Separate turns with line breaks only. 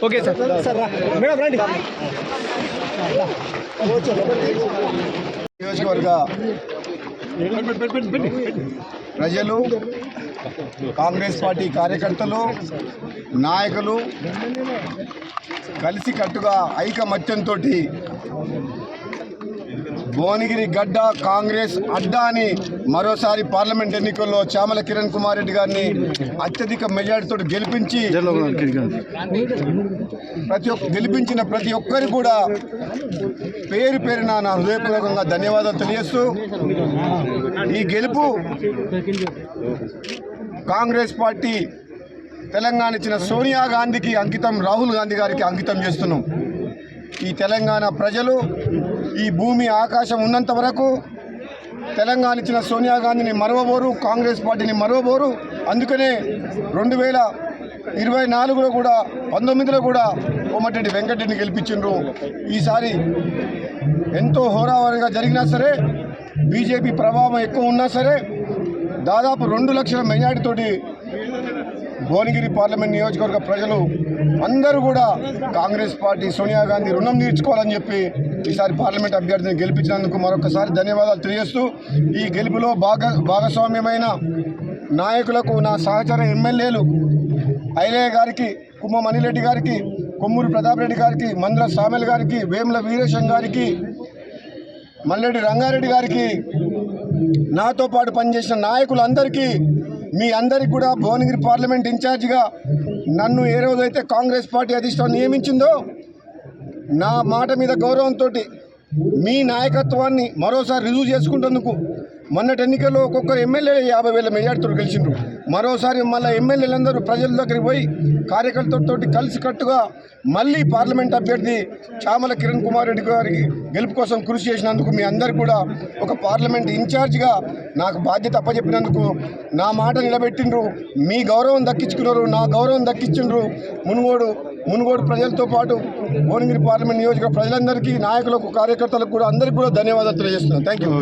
Okay sir madam రండి.
నియోజకవర్గ ప్రజలు, కాంగ్రెస్ పార్టీ కార్యకర్తలు, నాయకులు కలిసికట్టుగా ఐకమత్యంతో భువనగిరి గడ్డ కాంగ్రెస్ అడ్డా అని మరోసారి పార్లమెంట్ ఎన్నికల్లో చామల కిరణ్ కుమార్ రెడ్డి గారిని అత్యధిక మెజార్టీతో గెలిపించి గెలిపించిన ప్రతి ఒక్కరికి కూడా పేరు పేరున నా హృదయపూర్వకంగా ధన్యవాదాలు తెలియజేస్తూ, ఈ గెలుపు కాంగ్రెస్ పార్టీ తెలంగాణ ఇచ్చిన సోనియా గాంధీకి అంకితం, రాహుల్ గాంధీ గారికి అంకితం చేస్తున్నాం. ఈ తెలంగాణ ప్రజలు ఈ భూమి ఆకాశం ఉన్నంత వరకు తెలంగాణ ఇచ్చిన సోనియా గాంధీని మరవబోరు, కాంగ్రెస్ పార్టీని మరవబోరు. అందుకనే 2024లో కూడా 19లో కూడా కోమటిరెడ్డి వెంకటరెడ్డిని గెలిపించిండ్రు. ఈసారి ఎంతో హోరాహోరీగా జరిగినా సరే, బీజేపీ ప్రభావం ఎక్కువ ఉన్నా సరే, దాదాపు 2 లక్షల మెజార్టీతోటి భువనగిరి పార్లమెంట్ నియోజకవర్గ ప్రజలు అందరూ కూడా కాంగ్రెస్ పార్టీ సోనియా గాంధీ రుణం తీర్చుకోవాలని చెప్పి ఈసారి పార్లమెంట్ అభ్యర్థిని గెలిపించినందుకు మరొకసారి ధన్యవాదాలు తెలియజేస్తూ, ఈ గెలుపులో భాగస్వామ్యమైన నాయకులకు, నా సహచర ఎమ్మెల్యేలు ఐలయ్య గారికి, కుమ్మ మణిరెడ్డి గారికి, కొమ్మూరి ప్రతాప్ రెడ్డి గారికి, మంద్ర సామెల్ గారికి, వేముల వీరేశం గారికి, మల్లెడ్డి రంగారెడ్డి గారికి, నాతో పాటు పనిచేసిన నాయకులందరికీ, మీ అందరికీ కూడా భువనగిరి పార్లమెంట్ ఇన్ఛార్జిగా నన్ను ఏ రోజైతే కాంగ్రెస్ పార్టీ అధిష్టానం నియమించిందో, నా మాట మీద గౌరవంతో మీ నాయకత్వాన్ని మరోసారి రుజువు చేసుకుంటేందుకు మొన్నటి ఎన్నికల్లో ఒక్కొక్కరు ఎమ్మెల్యేలు 50,000 మెజార్టీతో గెలిచిండ్రు. మరోసారి మళ్ళీ ఎమ్మెల్యేలందరూ ప్రజల దగ్గరికి పోయి కార్యకర్తలతో కలిసికట్టుగా మళ్ళీ పార్లమెంట్ అభ్యర్థి చామల కిరణ్ కుమార్ రెడ్డి గారికి గెలుపు కోసం కృషి చేసినందుకు మీ అందరికీ కూడా ఒక పార్లమెంట్ ఇన్ఛార్జిగా నాకు బాధ్యత అప్పచెప్పినందుకు నా మాట నిలబెట్టిండ్రు. మీ గౌరవం దక్కించుకున్నారు, నా గౌరవం దక్కించిండ్రు. మునుగోడు ప్రజలతో పాటు భువనగిరి పార్లమెంట్ నియోజకవర్గ ప్రజలందరికీ, నాయకులకు, కార్యకర్తలకు కూడా అందరికీ కూడా ధన్యవాదాలు తెలియజేస్తున్నాను. Thank you.